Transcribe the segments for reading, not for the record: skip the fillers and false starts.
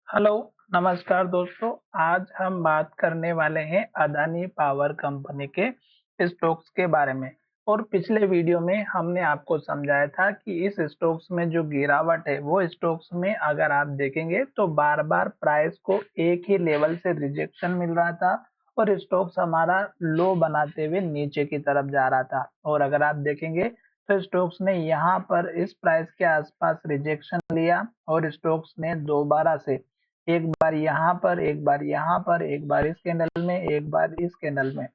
Hello, नमस्कार दोस्तों। आज हम बात करने वाले हैं अदानी पावर कंपनी के स्टॉक्स के बारे में। और पिछले वीडियो में हमने आपको समझाया था कि इस स्टॉक्स में जो गिरावट है वो स्टॉक्स में अगर आप देखेंगे तो बार बार प्राइस को एक ही लेवल से रिजेक्शन मिल रहा था और स्टॉक्स हमारा लो बनाते हुए नीचे की तरफ जा रहा था। और अगर आप देखेंगे तो स्टोक्स ने यहाँ पर इस प्राइस के आसपास रिजेक्शन लिया और स्टोक्स ने दोबारा से एक बार यहाँ पर, एक बार यहाँ पर, एक बार इस कैंडल में, एक बार इस कैंडल में,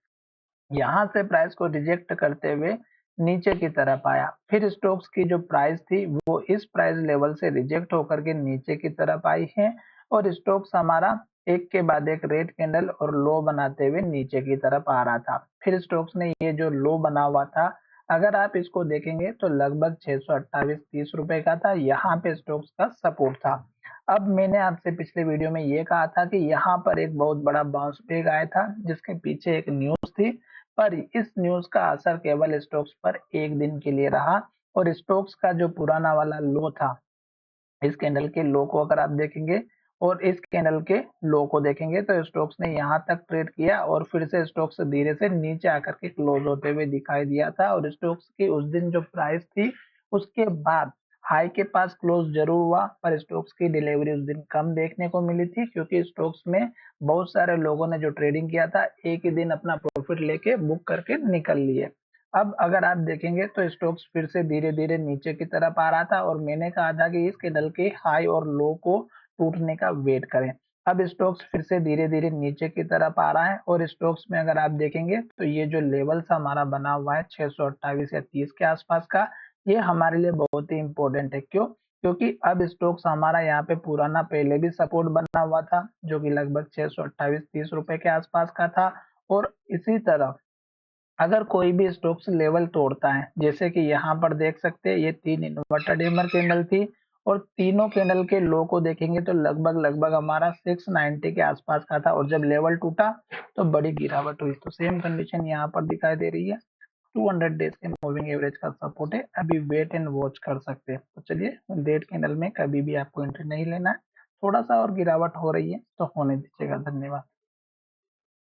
यहाँ से प्राइस को रिजेक्ट करते हुए नीचे की तरफ आया। फिर स्टोक्स की जो प्राइस थी वो इस प्राइस लेवल से रिजेक्ट होकर के नीचे की तरफ आई है और स्टोक्स हमारा एक के बाद एक रेड कैंडल और लो बनाते हुए नीचे की तरफ आ रहा था। फिर स्टोक्स ने ये जो लो बना हुआ था, अगर आप इसको देखेंगे तो लगभग 628-30 रुपए का था। यहाँ पे स्टोक्स का सपोर्ट था। अब मैंने आपसे पिछले वीडियो में ये कहा था कि यहाँ पर एक बहुत बड़ा बाउंस बैक आया था जिसके पीछे एक न्यूज थी, पर इस न्यूज का असर केवल स्टॉक्स पर एक दिन के लिए रहा और स्टॉक्स का जो पुराना वाला लो था, इस कैंडल के लो को अगर आप देखेंगे और इस कैंडल के लो को देखेंगे तो स्टॉक्स ने यहाँ तक ट्रेड किया और फिर से स्टॉक्स धीरे से नीचे आकर के क्लोज होते हुए दिखाई दिया था। और स्टॉक्स की उस दिन जो प्राइस थी उसके बाद हाई के पास क्लोज जरूर हुआ, पर स्टॉक्स की डिलीवरी उस दिन कम देखने को मिली थी क्योंकि स्टॉक्स में बहुत सारे लोगों ने जो ट्रेडिंग किया था एक ही दिन अपना प्रॉफिट लेके बुक करके निकल लिए। अब अगर आप देखेंगे तो स्टॉक्स फिर से धीरे धीरे नीचे की तरफ आ रहा था और मैंने कहा था कि इस कैंडल के हाई और लो को टूटने का वेट करें। अब स्टॉक्स फिर से धीरे धीरे नीचे की तरफ आ रहा है और स्टॉक्स में अगर आप देखेंगे तो ये जो लेवल्स हमारा बना हुआ है 628 या 30 के आसपास का, ये हमारे लिए बहुत ही इंपॉर्टेंट है। क्यों? क्योंकि अब स्टॉक्स हमारा यहाँ पे पुराना पहले भी सपोर्ट बना हुआ था जो कि लगभग 628-30 रुपए के आसपास का था। और इसी तरह अगर कोई भी स्टॉक्स लेवल तोड़ता है, जैसे कि यहाँ पर देख सकते हैं ये 3 इन्वर्टेड डैमर कैंडल थी और तीनों कैंडल के लो को देखेंगे तो लगभग लगभग हमारा 690 के आसपास का था और जब लेवल टूटा तो बड़ी गिरावट हुई। तो सेम कंडीशन यहाँ पर दिखाई दे रही है। 200 डेज के मूविंग एवरेज का सपोर्ट है, अभी वेट एंड वॉच कर सकते हैं। तो चलिए, रेड कैंडल में कभी भी आपको एंट्री नहीं लेना है। थोड़ा सा और गिरावट हो रही है तो होने दीजिएगा। धन्यवाद।